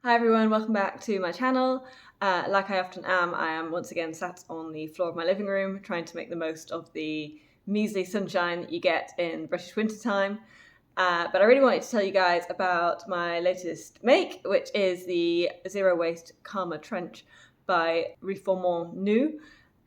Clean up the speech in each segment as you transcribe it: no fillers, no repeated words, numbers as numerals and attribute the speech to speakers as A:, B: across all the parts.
A: Hi everyone, welcome back to my channel. Like I often am, I am once again sat on the floor of my living room trying to make the most of the measly sunshine that you get in British wintertime. But I really wanted to tell you guys about my latest make, which is the Zero Waste Karma Trench by Re.formons nous.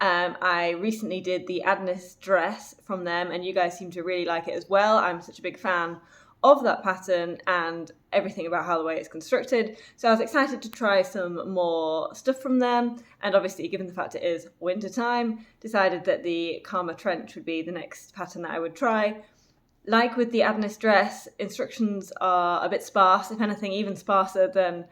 A: I recently did the Adonis dress from them and you guys seem to really like it as well. I'm such a big fan of that pattern and everything about how the way it's constructed. So I was excited to try some more stuff from them, and obviously given the fact it is winter time, decided that the Karma Trench would be the next pattern that I would try. Like with the Adonis dress, instructions are a bit sparse, if anything even sparser than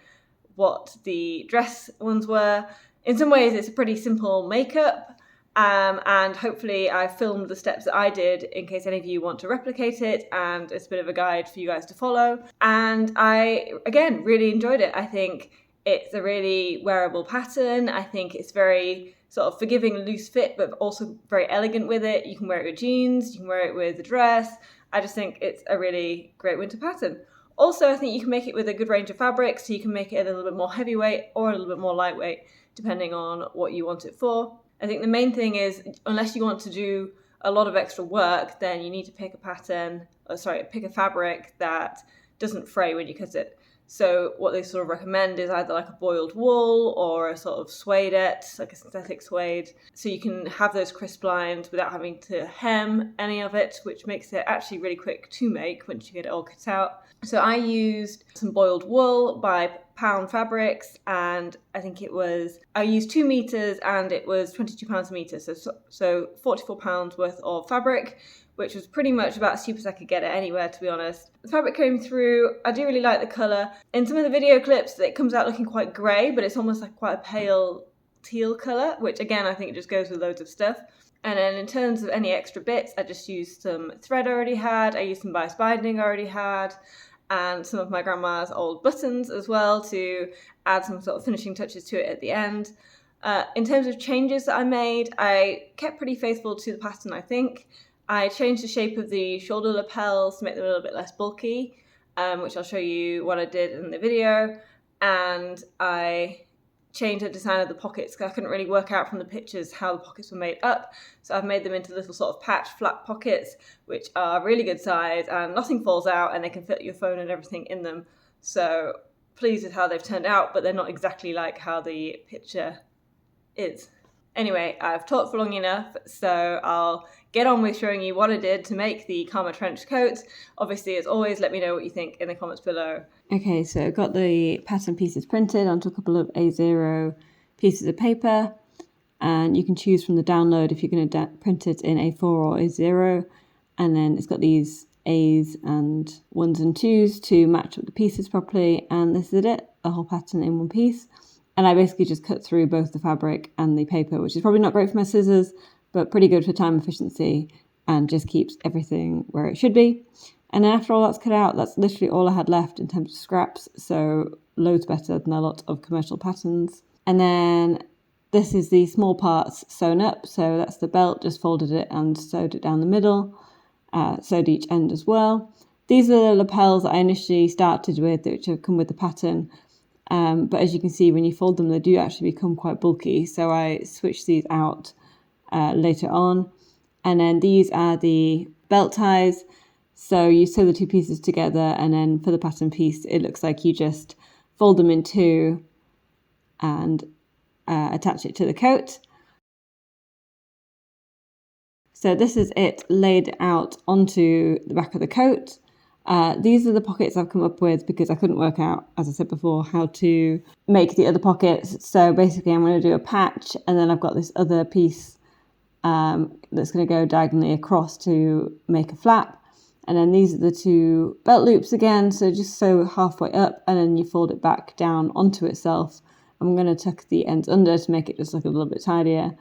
A: what the dress ones were. In some ways it's a pretty simple makeup, and hopefully I filmed the steps that I did in case any of you want to replicate it, and it's a bit of a guide for you guys to follow. And I, again, really enjoyed it. I think it's a really wearable pattern. I think it's very sort of forgiving, loose fit, but also very elegant with it. You can wear it with jeans, you can wear it with a dress. I just think it's a really great winter pattern. Also, I think you can make it with a good range of fabrics, so you can make it a little bit more heavyweight or a little bit more lightweight, depending on what you want it for. I think the main thing is, unless you want to do a lot of extra work, then you need to pick pick a fabric that doesn't fray when you cut it. So what they sort of recommend is either like a boiled wool or a sort of suedette, like a synthetic suede. So you can have those crisp lines without having to hem any of it, which makes it actually really quick to make once you get it all cut out. So I used some boiled wool by Pound Fabrics, and I used 2 meters and it was £22 a meter. So £44 worth of fabric, which was pretty much about as cheap as I could get it anywhere, to be honest. The fabric came through. I do really like the colour. In some of the video clips, it comes out looking quite grey, but it's almost like quite a pale teal colour, which again, I think it just goes with loads of stuff. And then in terms of any extra bits, I just used some thread I already had. I used some bias binding I already had, and some of my grandma's old buttons as well to add some sort of finishing touches to it at the end. In terms of changes that I made, I kept pretty faithful to the pattern, I think. I changed the shape of the shoulder lapels to make them a little bit less bulky, which I'll show you what I did in the video. And I changed the design of the pockets because I couldn't really work out from the pictures how the pockets were made up. So I've made them into little sort of patch flat pockets, which are really good size and nothing falls out, and they can fit your phone and everything in them. So pleased with how they've turned out, but they're not exactly like how the picture is. Anyway, I've talked for long enough, so I'll get on with showing you what I did to make the Karma trench coat. Obviously, as always, let me know what you think in the comments below. Okay, so I've got the pattern pieces printed onto a couple of A0 pieces of paper, and you can choose from the download if you're going to print it in A4 or A0, and then it's got these A's and 1s and 2s to match up the pieces properly, and this is it, the whole pattern in one piece. And I basically just cut through both the fabric and the paper, which is probably not great for my scissors, but pretty good for time efficiency and just keeps everything where it should be. And then after all that's cut out, that's literally all I had left in terms of scraps, so loads better than a lot of commercial patterns. And then this is the small parts sewn up, so that's the belt, just folded it and sewed it down the middle, sewed each end as well. These are the lapels that I initially started with, which have come with the pattern. But as you can see, when you fold them, they do actually become quite bulky. So I switched these out later on. And then these are the belt ties. So you sew the two pieces together, and then for the pattern piece, it looks like you just fold them in two and attach it to the coat. So this is it laid out onto the back of the coat. These are the pockets I've come up with because I couldn't work out, as I said before, how to make the other pockets. So basically I'm going to do a patch, and then I've got this other piece that's going to go diagonally across to make a flap. And then these are the two belt loops again, so just sew halfway up and then you fold it back down onto itself. I'm going to tuck the ends under to make it just look a little bit tidier,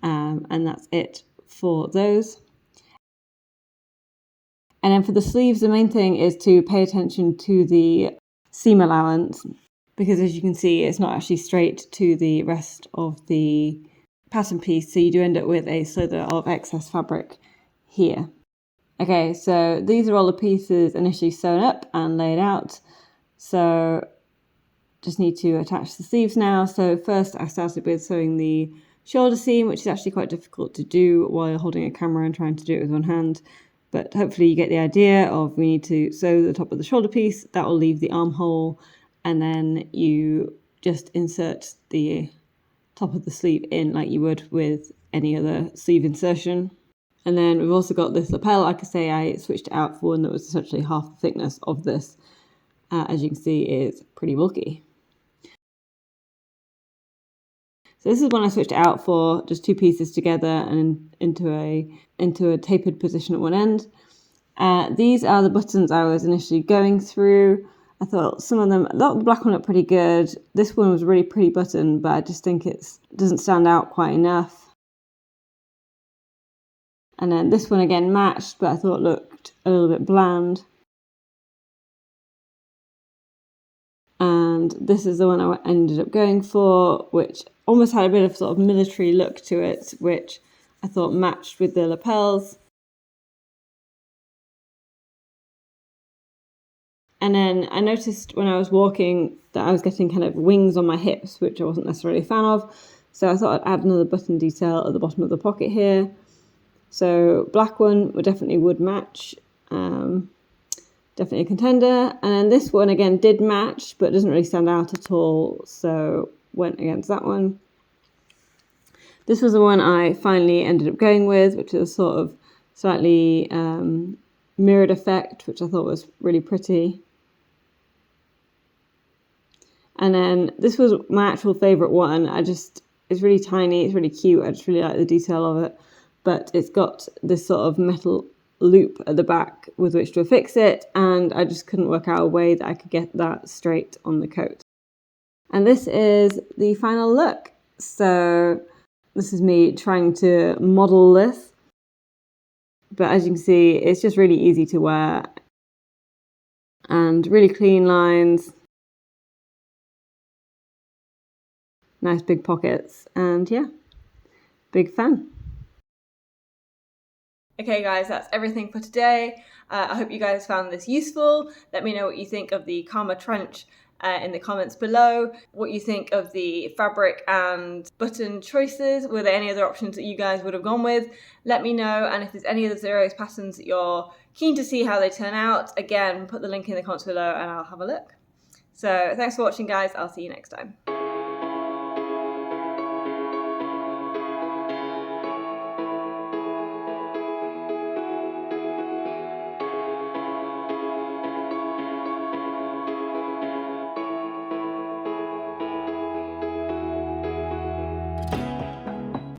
A: and that's it for those. And then for the sleeves, the main thing is to pay attention to the seam allowance, because as you can see, it's not actually straight to the rest of the pattern piece, so you do end up with a slither of excess fabric here. Okay, so these are all the pieces initially sewn up and laid out. So just need to attach the sleeves now. So first I started with sewing the shoulder seam, which is actually quite difficult to do while you're holding a camera and trying to do it with one hand. But hopefully you get the idea of we need to sew the top of the shoulder piece. That will leave the armhole, and then you just insert the top of the sleeve in like you would with any other sleeve insertion. And then we've also got this lapel. Like I say, I switched it out for one that was essentially half the thickness of this. As you can see, it's pretty bulky. So this is one I switched out for, just two pieces together and into a tapered position at one end. These are the buttons I was initially going through. I thought the black one looked pretty good. This one was a really pretty button, but I just think it doesn't stand out quite enough. And then this one again matched, but I thought looked a little bit bland. And this is the one I ended up going for, which almost had a bit of sort of military look to it, which I thought matched with the lapels. And then I noticed when I was walking that I was getting kind of wings on my hips, which I wasn't necessarily a fan of. So I thought I'd add another button detail at the bottom of the pocket here. So black one definitely would match. Definitely a contender. And then this one again did match, but doesn't really stand out at all, so went against that one. This was the one I finally ended up going with, which is a sort of slightly mirrored effect, which I thought was really pretty. And then this was my actual favourite one. It's really tiny, it's really cute, I just really like the detail of it. But it's got this sort of metal loop at the back with which to affix it, and I just couldn't work out a way that I could get that straight on the coat. And this is the final look. So this is me trying to model this, but as you can see, it's just really easy to wear and really clean lines, nice big pockets, and yeah, big fan. Okay guys, that's everything for today. I hope you guys found this useful. Let me know what you think of the Karma trench in the comments below, what you think of the fabric and button choices. Were there any other options that you guys would have gone with? Let me know, and if there's any other zeros patterns that you're keen to see how they turn out, again, put the link in the comments below and I'll have a look. So thanks for watching guys, I'll see you next time.